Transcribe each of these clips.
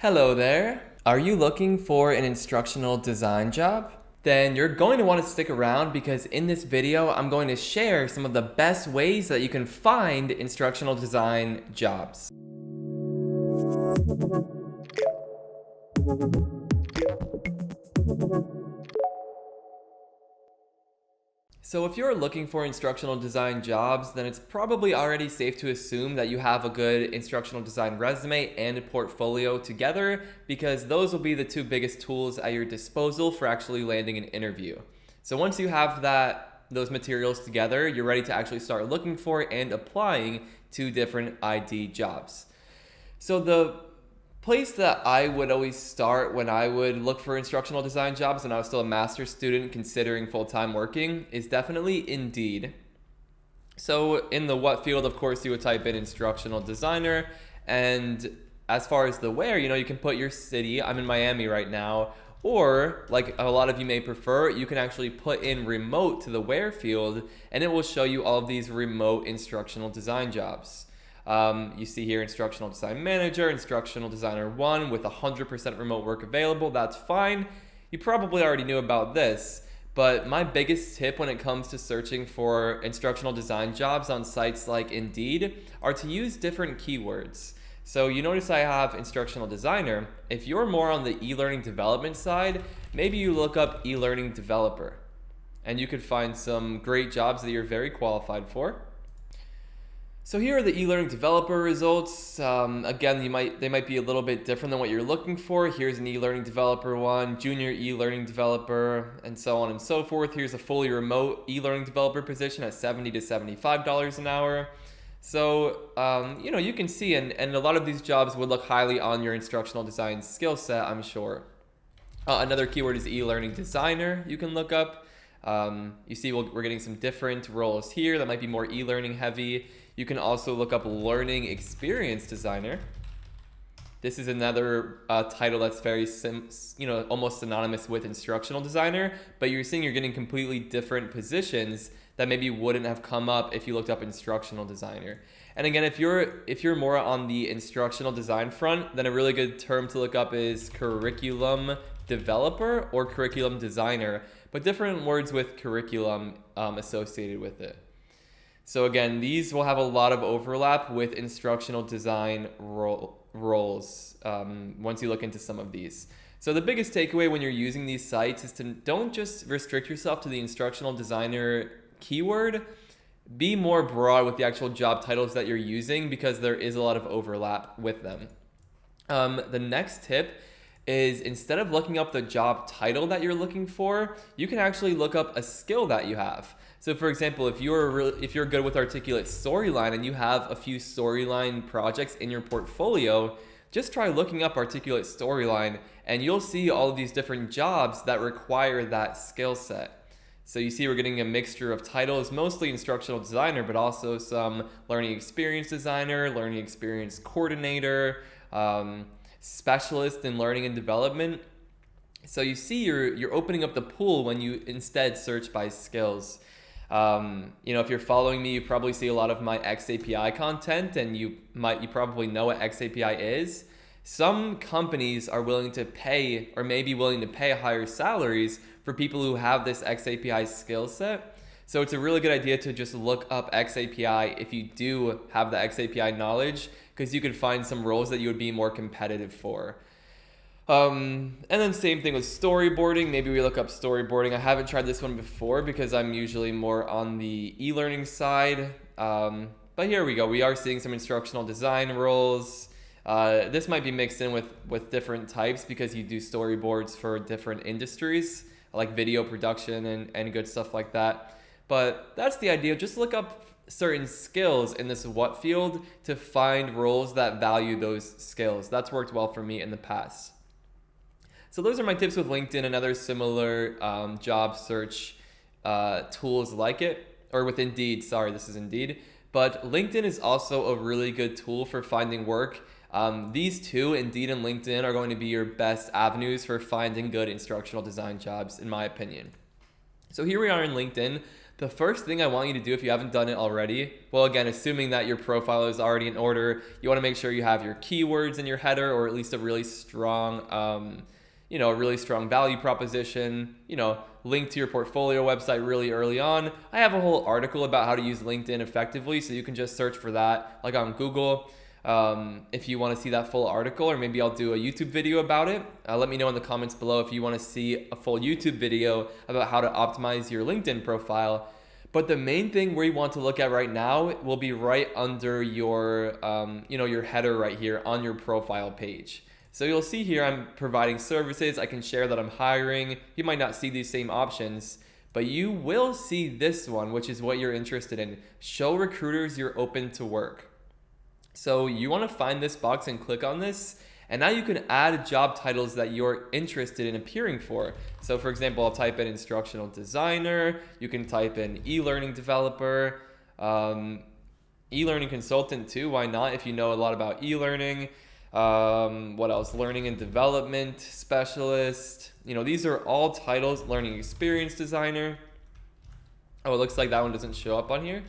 Hello there. Are you looking for an instructional design job? Then you're going to want to stick around because in this video, I'm going to share some of the best ways that you can find instructional design jobs. So if you're looking for instructional design jobs, then it's probably already safe to assume that you have a good instructional design resume and a portfolio together, because those will be the two biggest tools at your disposal for actually landing an interview. So once you have those materials together, you're ready to actually start looking for and applying to different ID jobs. So the place that I would always start when I would look for instructional design jobs when I was still a master's student considering full-time working is definitely Indeed. So in the what field, of course, you would type in instructional designer, and as far as the where, you can put your city. I'm in Miami right now, or like a lot of you may prefer, you can actually put in remote to the where field, and it will show you all of these remote instructional design jobs. You see here instructional design manager, instructional designer 1 with 100% remote work available. That's fine. You probably already knew about this, but my biggest tip when it comes to searching for instructional design jobs on sites like Indeed are to use different keywords. So you notice I have instructional designer. If you're more on the e-learning development side, maybe you look up e-learning developer and you could find some great jobs that you're very qualified for. So here are the e-learning developer results. Again, they might be a little bit different than what you're looking for. Here's an e-learning developer one, junior e-learning developer, and so on and so forth. Here's a fully remote e-learning developer position at $70 to $75 an hour. So, you can see, and a lot of these jobs would look highly on your instructional design skill set, I'm sure. Another keyword is e-learning designer you can look up. You see we're getting some different roles here that might be more e-learning heavy. You can also look up learning experience designer. This is another title that's very almost synonymous with instructional designer, but you're seeing you're getting completely different positions that maybe wouldn't have come up if you looked up instructional designer. And again, if you're more on the instructional design front, then a really good term to look up is curriculum developer or curriculum designer, but different words with curriculum associated with it. So again, these will have a lot of overlap with instructional design roles once you look into some of these. So the biggest takeaway when you're using these sites is to don't just restrict yourself to the instructional designer keyword. Be more broad with the actual job titles that you're using because there is a lot of overlap with them. The next tip is instead of looking up the job title that you're looking for, you can actually look up a skill that you have. So for example, if you're good with articulate storyline and you have a few storyline projects in your portfolio, just try looking up articulate storyline and you'll see all of these different jobs that require that skill set. So you see we're getting a mixture of titles, mostly instructional designer, but also some learning experience designer, learning experience coordinator, specialist in learning and development. So you see you're opening up the pool when you instead search by skills. If you're following me, you probably see a lot of my xAPI content, and you probably know what xAPI is. Some companies are willing to pay, or may be willing to pay higher salaries for people who have this xAPI skill set. So it's a really good idea to just look up xAPI if you do have the xAPI knowledge, because you could find some roles that you would be more competitive for. And then same thing with storyboarding. Maybe we look up storyboarding. I haven't tried this one before because I'm usually more on the e-learning side. But here we go. We are seeing some instructional design roles. This might be mixed in with different types because you do storyboards for different industries like video production and good stuff like that. But that's the idea. Just look up certain skills in this what field to find roles that value those skills. That's worked well for me in the past. So those are my tips with LinkedIn and other similar job search tools like it, or with Indeed. Sorry, this is Indeed. But LinkedIn is also a really good tool for finding work. These two, Indeed and LinkedIn, are going to be your best avenues for finding good instructional design jobs, in my opinion. So here we are in LinkedIn. The first thing I want you to do if you haven't done it already, well, again, assuming that your profile is already in order, you want to make sure you have your keywords in your header, or at least a really strong, a really strong value proposition, link to your portfolio website really early on. I have a whole article about how to use LinkedIn effectively, so you can just search for that, like on Google. If you want to see that full article, or maybe I'll do a YouTube video about it. Let me know in the comments below if you want to see a full YouTube video about how to optimize your LinkedIn profile. But the main thing we want to look at right now will be right under your, your header right here on your profile page. So you'll see here I'm providing services. I can share that I'm hiring. You might not see these same options, but you will see this one, which is what you're interested in. Show recruiters you're open to work. So you want to find this box and click on this, and now you can add job titles that you're interested in appearing for. So for example, I'll type in instructional designer. You can type in e-learning developer, e-learning consultant too. Why not, if you know a lot about e-learning? What else? Learning and development specialist. These are all titles. Learning experience designer. Oh, it looks like that one doesn't show up on here.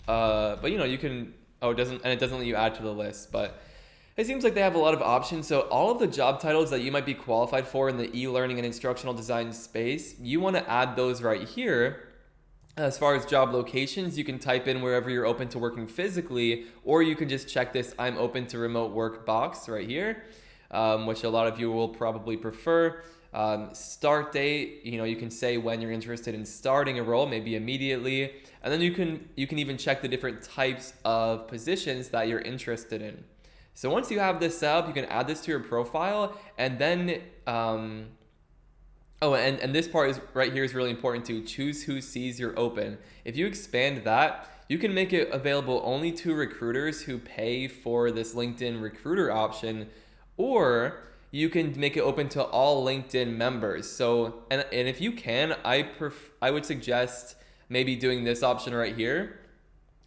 But you can. Oh, it doesn't let you add to the list, but it seems like they have a lot of options. So all of the job titles that you might be qualified for in the e-learning and instructional design space, you want to add those right here. As far as job locations, you can type in wherever you're open to working physically, or you can just check this I'm open to remote work box right here, which a lot of you will probably prefer. Start date, you can say when you're interested in starting a role, maybe immediately. And then you can even check the different types of positions that you're interested in. So once you have this set up, you can add this to your profile, and then and this part is right here is really important too. Choose who sees you're open. If you expand that, you can make it available only to recruiters who pay for this LinkedIn recruiter option, or you can make it open to all LinkedIn members. So, and if you can, I would suggest maybe doing this option right here,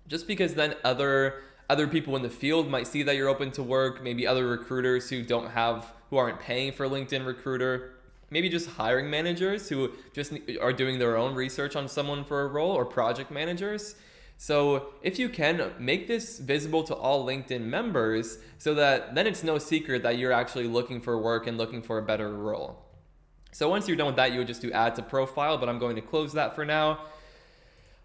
just because then other people in the field might see that you're open to work, maybe other recruiters who aren't paying for LinkedIn recruiter, maybe just hiring managers who just are doing their own research on someone for a role, or project managers. So if you can, make this visible to all LinkedIn members, so that then it's no secret that you're actually looking for work and looking for a better role. So once you're done with that, you would just do add to profile, but I'm going to close that for now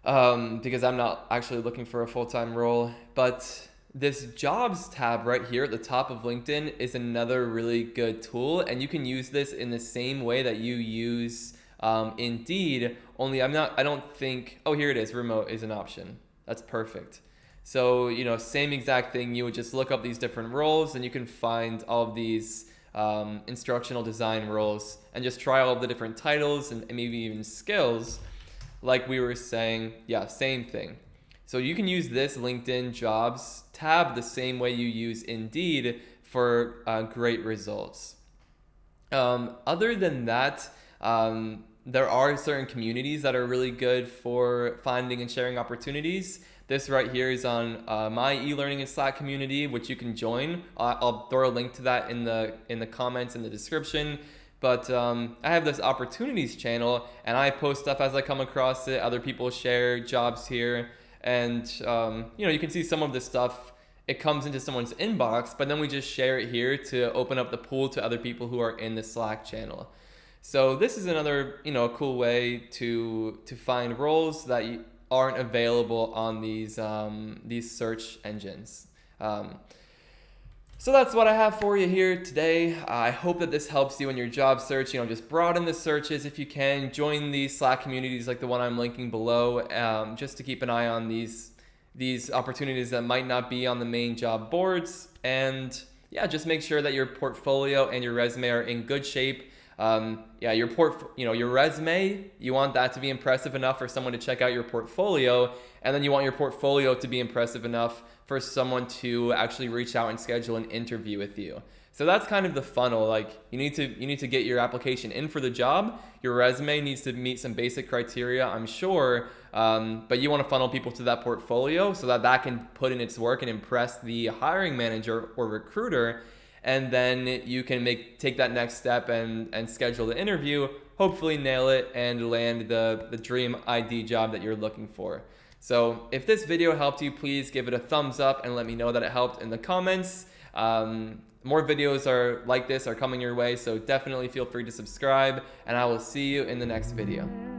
because I'm not actually looking for a full-time role. But this jobs tab right here at the top of LinkedIn is another really good tool, and you can use this in the same way that you use Indeed, only I don't think, oh, here it is, remote is an option. That's perfect. So, same exact thing. You would just look up these different roles, and you can find all of these instructional design roles and just try all of the different titles and maybe even skills. Like we were saying, yeah, same thing. So you can use this LinkedIn jobs tab the same way you use Indeed for great results. Other than that, there are certain communities that are really good for finding and sharing opportunities. This right here is on my eLearning and Slack community, which you can join. I'll throw a link to that in the comments in the description. But I have this opportunities channel, and I post stuff as I come across it. Other people share jobs here, and you can see some of this stuff. It comes into someone's inbox, but then we just share it here to open up the pool to other people who are in the Slack channel. So this is another cool way to find roles that aren't available on these search engines. So that's what I have for you here today. I hope that this helps you in your job search. Just broaden the searches if you can. Join these Slack communities like the one I'm linking below, just to keep an eye on these opportunities that might not be on the main job boards. And yeah, just make sure that your portfolio and your resume are in good shape. Your resume, you want that to be impressive enough for someone to check out your portfolio, and then you want your portfolio to be impressive enough for someone to actually reach out and schedule an interview with you. So that's kind of the funnel. Like you need to get your application in for the job. Your resume needs to meet some basic criteria, I'm sure, but you want to funnel people to that portfolio so that can put in its work and impress the hiring manager or recruiter. And then you can take that next step and schedule the interview, hopefully nail it and land the dream ID job that you're looking for. So if this video helped you, please give it a thumbs up and let me know that it helped in the comments. More videos like this are coming your way, so definitely feel free to subscribe, and I will see you in the next video.